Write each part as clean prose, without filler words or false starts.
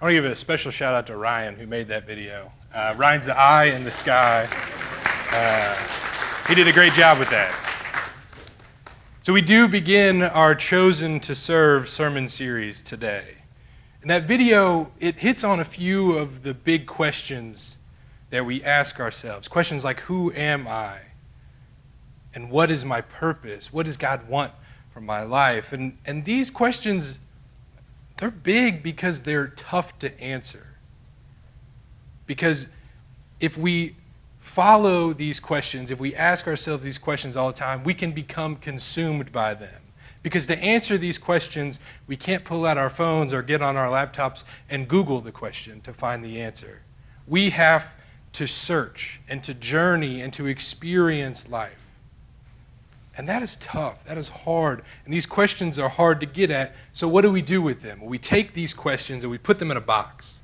I want to give a special shout out to Ryan who made that video. Ryan's the eye in the sky. He did a great job with that. So we do begin our Chosen to Serve sermon series today. And that video, it hits on a few of the big questions that we ask ourselves. Questions like, who am I? And what is my purpose? What does God want from my life? And these questions, they're big because they're tough to answer. Because if we follow these questions, if we ask ourselves these questions all the time, we can become consumed by them. Because to answer these questions, we can't pull out our phones or get on our laptops and Google the question to find the answer. We have to search and to journey and to experience life. And that is tough. That is hard. And these questions are hard to get at. So what do we do with them? Well, we take these questions and we put them in a box.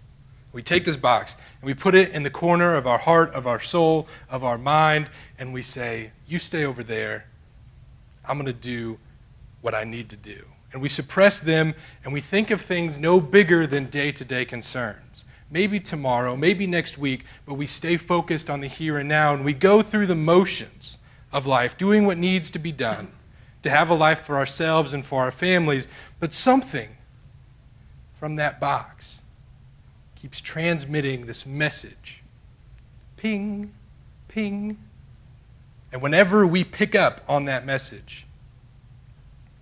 We take this box and we put it in the corner of our heart, of our soul, of our mind, and we say, you stay over there. I'm going to do what I need to do. And we suppress them and we think of things no bigger than day-to-day concerns. Maybe tomorrow, maybe next week, but we stay focused on the here and now and we go through the motions of life, doing what needs to be done to have a life for ourselves and for our families. But something from that box keeps transmitting this message. Ping, ping. And whenever we pick up on that message,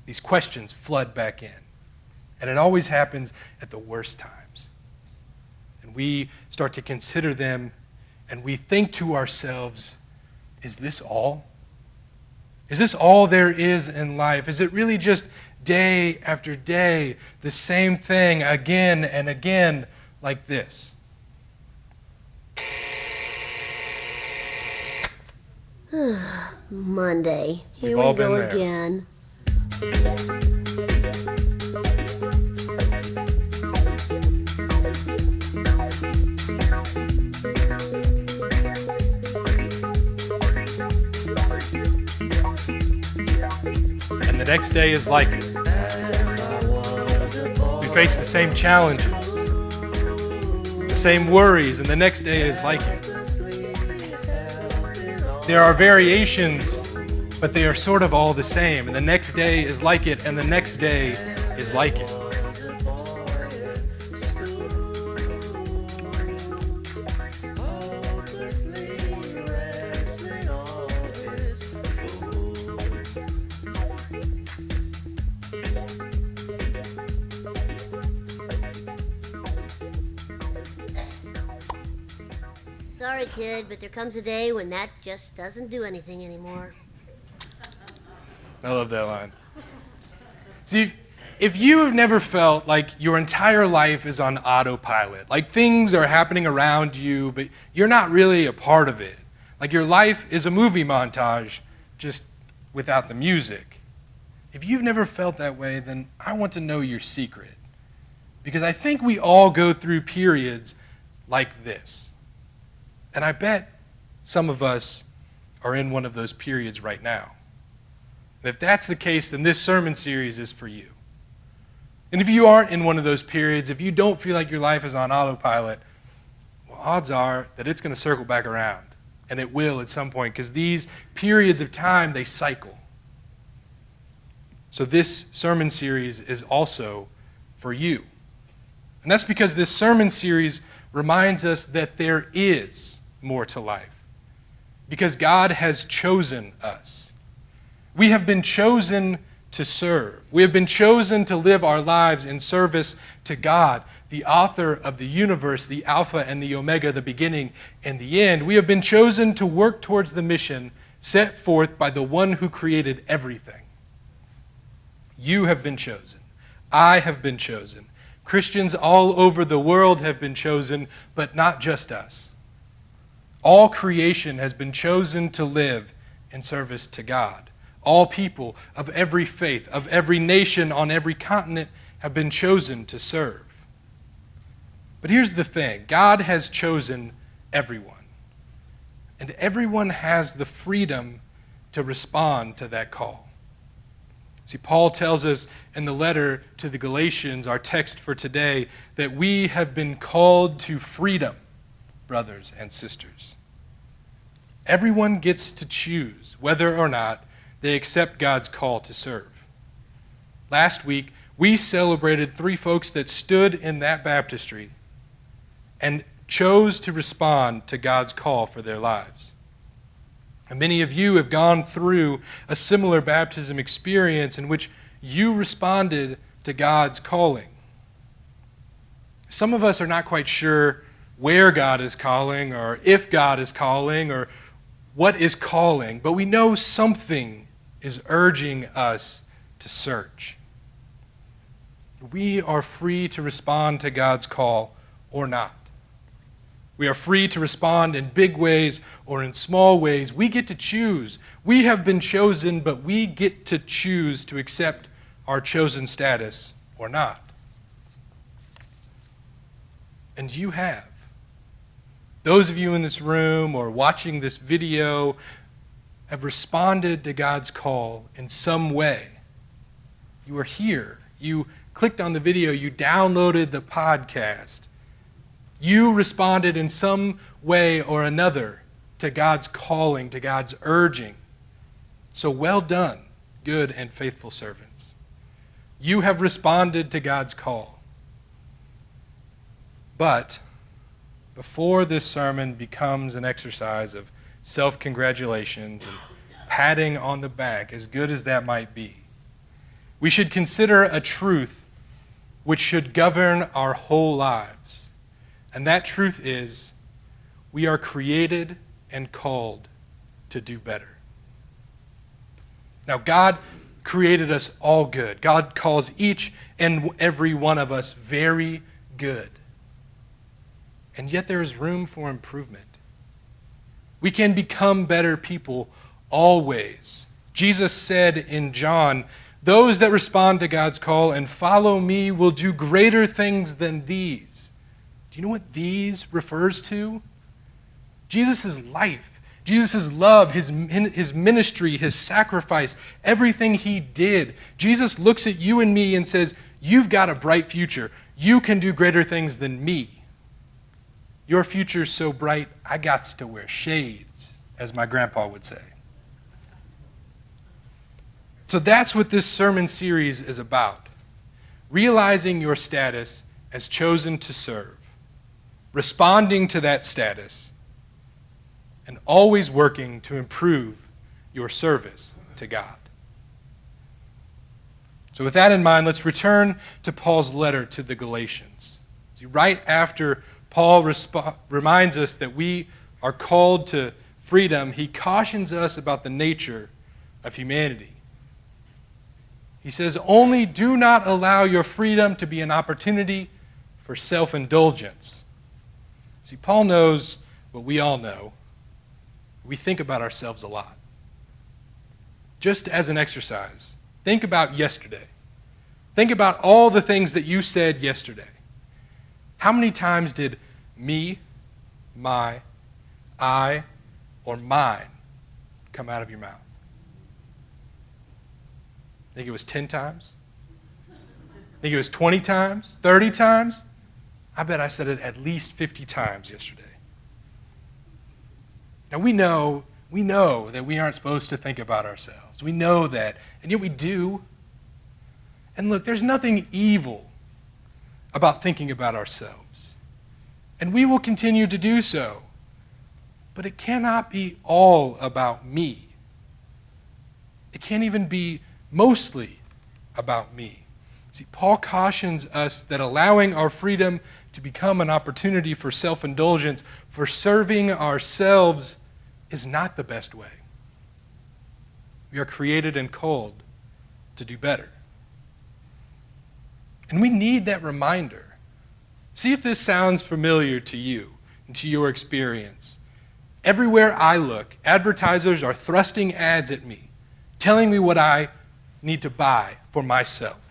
these questions flood back in. And it always happens at the worst times. And we start to consider them and we think to ourselves, is this all? Is this all there is in life? Is it really just day after day, the same thing again and again like this? Monday. Here We've all we go been there. again. And the next day is like it. We face the same challenges, the same worries, and the next day is like it. There are variations, but they are sort of all the same. And the next day is like it, and the next day is like it. Sorry, kid, but there comes a day when that just doesn't do anything anymore. I love that line. See, if you have never felt like your entire life is on autopilot, like things are happening around you, but you're not really a part of it, like your life is a movie montage just without the music. If you've never felt that way, then I want to know your secret. Because I think we all go through periods like this. And I bet some of us are in one of those periods right now. And if that's the case, then this sermon series is for you. And if you aren't in one of those periods, if you don't feel like your life is on autopilot, well, odds are that it's going to circle back around. And it will at some point, because these periods of time, they cycle. So this sermon series is also for you. And that's because this sermon series reminds us that there is more to life. Because God has chosen us. We have been chosen to serve. We have been chosen to live our lives in service to God, the author of the universe, the Alpha and the Omega, the beginning and the end. We have been chosen to work towards the mission set forth by the one who created everything. You have been chosen. I have been chosen. Christians all over the world have been chosen, but not just us. All creation has been chosen to live in service to God. All people of every faith, of every nation, on every continent have been chosen to serve. But here's the thing. God has chosen everyone. And everyone has the freedom to respond to that call. See, Paul tells us in the letter to the Galatians, our text for today, that we have been called to freedom, brothers and sisters. Everyone gets to choose whether or not they accept God's call to serve. Last week, we celebrated 3 folks that stood in that baptistry and chose to respond to God's call for their lives. And many of you have gone through a similar baptism experience in which you responded to God's calling. Some of us are not quite sure where God is calling or if God is calling or what is calling, but we know something is urging us to search. We are free to respond to God's call or not. We are free to respond in big ways or in small ways. We get to choose. We have been chosen, but we get to choose to accept our chosen status or not. And you have. Those of you in this room or watching this video have responded to God's call in some way. You are here. You clicked on the video. You downloaded the podcast. You responded in some way or another to God's calling, to God's urging. So well done, good and faithful servants. You have responded to God's call. But before this sermon becomes an exercise of self-congratulations and patting on the back, as good as that might be, we should consider a truth which should govern our whole lives. And that truth is, we are created and called to do better. Now, God created us all good. God calls each and every one of us very good. And yet there is room for improvement. We can become better people always. Jesus said in John, "Those that respond to God's call and follow me will do greater things than these." Do you know what these refers to? Jesus' life, Jesus' love, his ministry, his sacrifice, everything he did. Jesus looks at you and me and says, you've got a bright future. You can do greater things than me. Your future's so bright, I got to wear shades, as my grandpa would say. So that's what this sermon series is about. Realizing your status as chosen to serve. Responding to that status, and always working to improve your service to God. So with that in mind, let's return to Paul's letter to the Galatians. See, right after Paul reminds us that we are called to freedom, he cautions us about the nature of humanity. He says, only do not allow your freedom to be an opportunity for self-indulgence. See, Paul knows what we all know. We think about ourselves a lot. Just as an exercise, think about yesterday. Think about all the things that you said yesterday. How many times did me, my, I, or mine come out of your mouth? Think it was 10 times? Think it was 20 times? 30 times? I bet I said it at least 50 times yesterday. Now we know that we aren't supposed to think about ourselves. We know that, and yet we do. And look, there's nothing evil about thinking about ourselves. And we will continue to do so. But it cannot be all about me. It can't even be mostly about me. See, Paul cautions us that allowing our freedom to become an opportunity for self-indulgence, for serving ourselves, is not the best way. We are created and called to do better. And we need that reminder. See if this sounds familiar to you and to your experience. Everywhere I look, advertisers are thrusting ads at me, telling me what I need to buy for myself.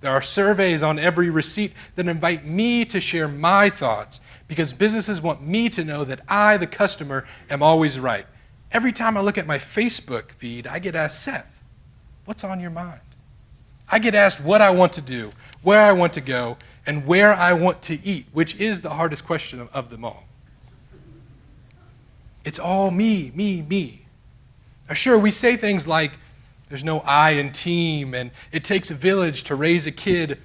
There are surveys on every receipt that invite me to share my thoughts because businesses want me to know that I, the customer, am always right. Every time I look at my Facebook feed, I get asked, Seth, what's on your mind? I get asked what I want to do, where I want to go, and where I want to eat, which is the hardest question of them all. It's all me, me, me. Now, sure, we say things like, there's no I in team, and it takes a village to raise a kid,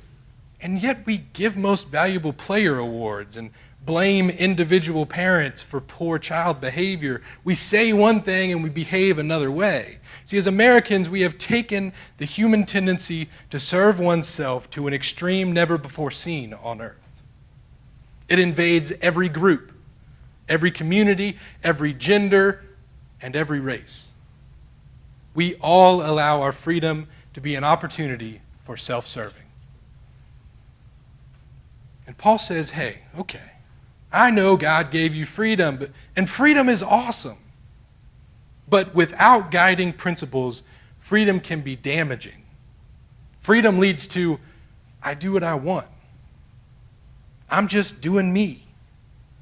and yet we give most valuable player awards and blame individual parents for poor child behavior. We say one thing and we behave another way. See, as Americans, we have taken the human tendency to serve oneself to an extreme never before seen on earth. It invades every group, every community, every gender, and every race. We all allow our freedom to be an opportunity for self-serving. And Paul says, hey, okay, I know God gave you freedom, and freedom is awesome. But without guiding principles, freedom can be damaging. Freedom leads to, I do what I want. I'm just doing me.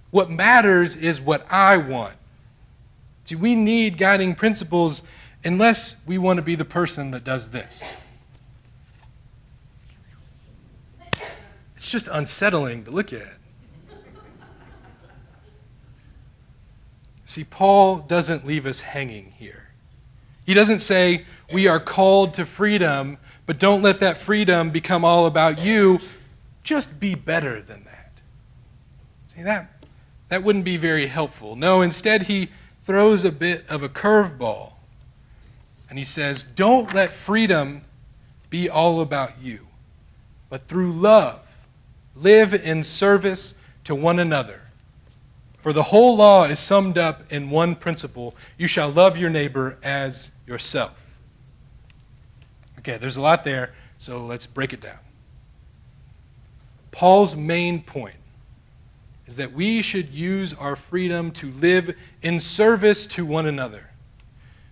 What matters is what I want. See, we need guiding principles unless we want to be the person that does this. It's just unsettling to look at. See, Paul doesn't leave us hanging here. He doesn't say, we are called to freedom, but don't let that freedom become all about you. Just be better than that. See, that wouldn't be very helpful. No, instead he throws a bit of a curveball. And he says, don't let freedom be all about you, but through love, live in service to one another. For the whole law is summed up in one principle: you shall love your neighbor as yourself. Okay, there's a lot there, so let's break it down. Paul's main point is that we should use our freedom to live in service to one another.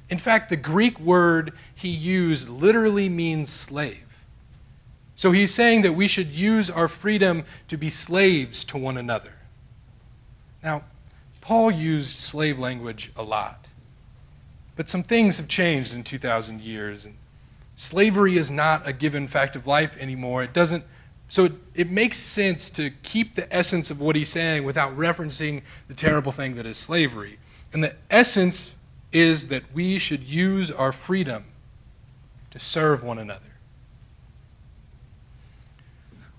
In fact, the Greek word he used literally means slave. So he's saying that we should use our freedom to be slaves to one another. Now, Paul used slave language a lot, but some things have changed in 2,000 years, and slavery is not a given fact of life anymore. So it makes sense to keep the essence of what he's saying without referencing the terrible thing that is slavery. And the essence is that we should use our freedom to serve one another.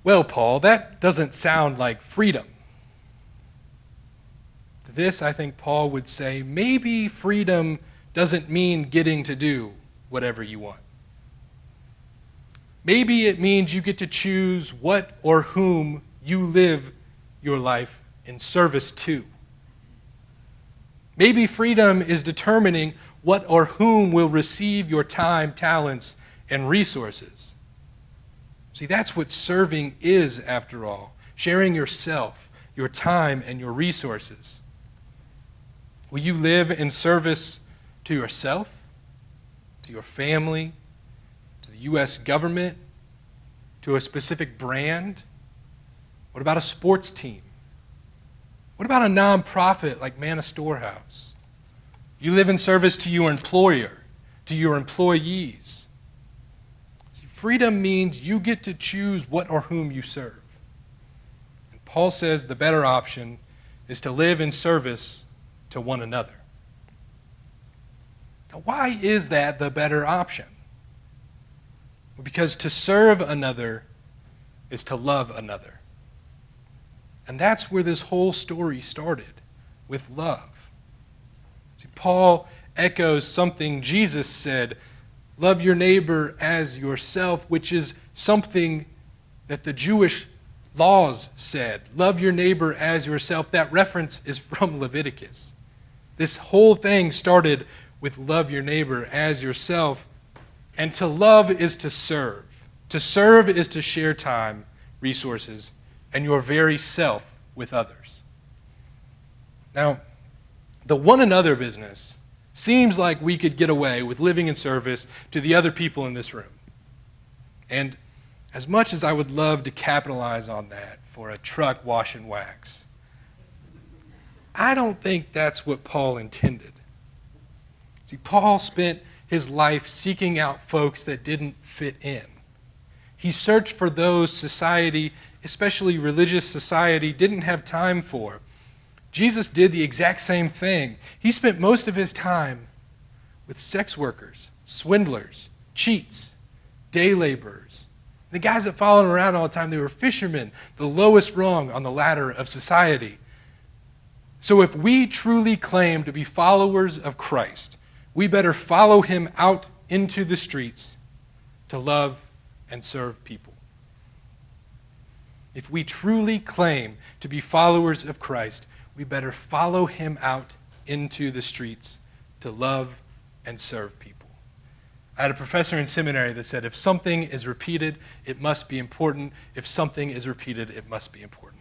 Well, Paul, that doesn't sound like freedom. To this, I think Paul would say, maybe freedom doesn't mean getting to do whatever you want. Maybe it means you get to choose what or whom you live your life in service to. Maybe freedom is determining what or whom will receive your time, talents, and resources. See, that's what serving is, after all, sharing yourself, your time, and your resources. Will you live in service to yourself, to your family, to the U.S. government, to a specific brand? What about a sports team? What about a nonprofit like Manna Storehouse? You live in service to your employer, to your employees. See, freedom means you get to choose what or whom you serve. And Paul says the better option is to live in service to one another. Now, why is that the better option? Well, because to serve another is to love another. And that's where this whole story started, with love. See, Paul echoes something Jesus said, love your neighbor as yourself, which is something that the Jewish laws said. Love your neighbor as yourself. That reference is from Leviticus. This whole thing started with love your neighbor as yourself. And to love is to serve. To serve is to share time, resources, and your very self with others. Now, the one another business seems like we could get away with living in service to the other people in this room. And as much as I would love to capitalize on that for a truck wash and wax, I don't think that's what Paul intended. See, Paul spent his life seeking out folks that didn't fit in. He searched for those society, especially religious society, didn't have time for. Jesus did the exact same thing. He spent most of his time with sex workers, swindlers, cheats, day laborers. The guys that followed him around all the time, they were fishermen, the lowest rung on the ladder of society. So if we truly claim to be followers of Christ, we better follow him out into the streets to love and serve people. If we truly claim to be followers of Christ, we better follow him out into the streets to love and serve people. I had a professor in seminary that said, if something is repeated, it must be important. If something is repeated, it must be important.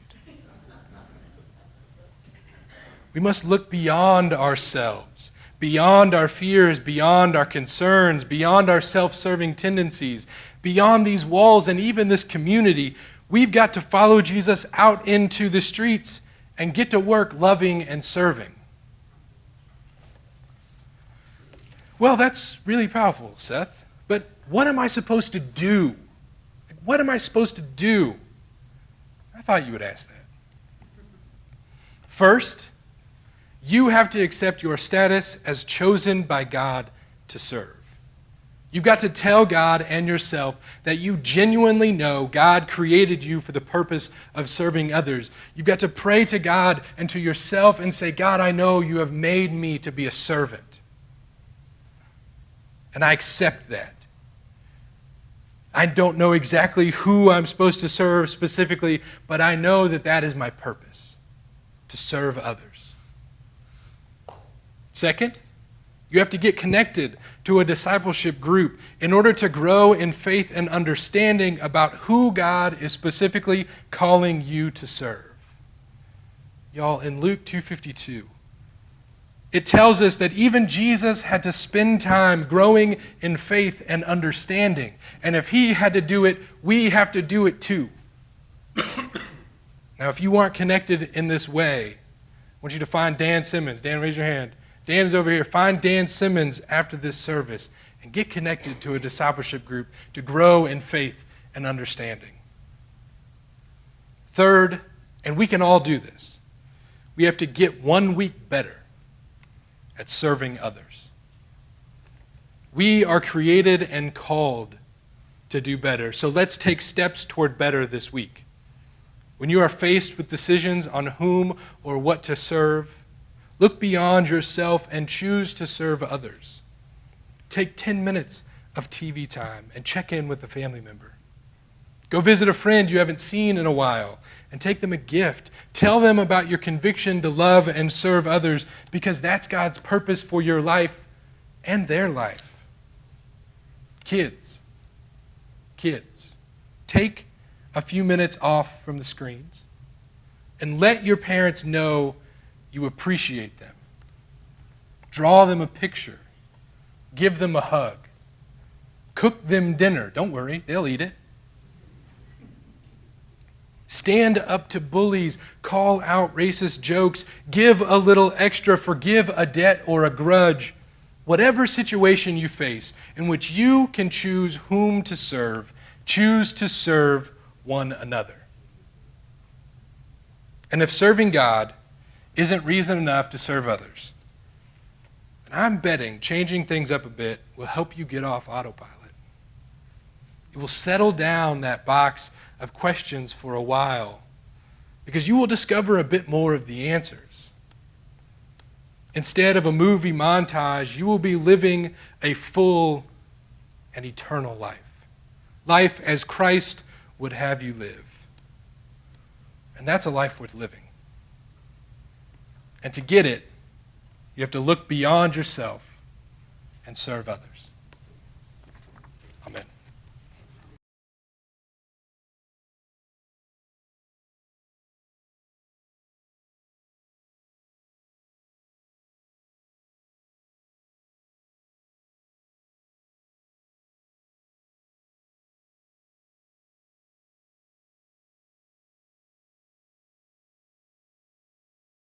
We must look beyond ourselves, beyond our fears, beyond our concerns, beyond our self-serving tendencies, beyond these walls and even this community. We've got to follow Jesus out into the streets and get to work loving and serving. Well, that's really powerful, Seth. But what am I supposed to do? What am I supposed to do? I thought you would ask that. First, you have to accept your status as chosen by God to serve. You've got to tell God and yourself that you genuinely know God created you for the purpose of serving others. You've got to pray to God and to yourself and say, God, I know you have made me to be a servant. And I accept that. I don't know exactly who I'm supposed to serve specifically, but I know that that is my purpose, to serve others. Second, you have to get connected to a discipleship group in order to grow in faith and understanding about who God is specifically calling you to serve. Y'all, in Luke 2:52, it tells us that even Jesus had to spend time growing in faith and understanding. And if he had to do it, we have to do it too. Now, if you aren't connected in this way, I want you to find Dan Simmons. Dan, raise your hand. Dan is over here. Find Dan Simmons after this service and get connected to a discipleship group to grow in faith and understanding. Third, and we can all do this, we have to get 1 week better at serving others. We are created and called to do better. So let's take steps toward better this week. When you are faced with decisions on whom or what to serve, look beyond yourself and choose to serve others. Take 10 minutes of TV time and check in with a family member. Go visit a friend you haven't seen in a while and take them a gift. Tell them about your conviction to love and serve others because that's God's purpose for your life and their life. Kids, take a few minutes off from the screens and let your parents know you appreciate them. Draw them a picture. Give them a hug. Cook them dinner. Don't worry, they'll eat it. Stand up to bullies, call out racist jokes, give a little extra, forgive a debt or a grudge. Whatever situation you face in which you can choose whom to serve, choose to serve one another. And if serving God isn't reason enough to serve others, then I'm betting changing things up a bit will help you get off autopilot. It will settle down that box of questions for a while because you will discover a bit more of the answers. Instead of a movie montage, you will be living a full and eternal life. Life as Christ would have you live. And that's a life worth living. And to get it, you have to look beyond yourself and serve others.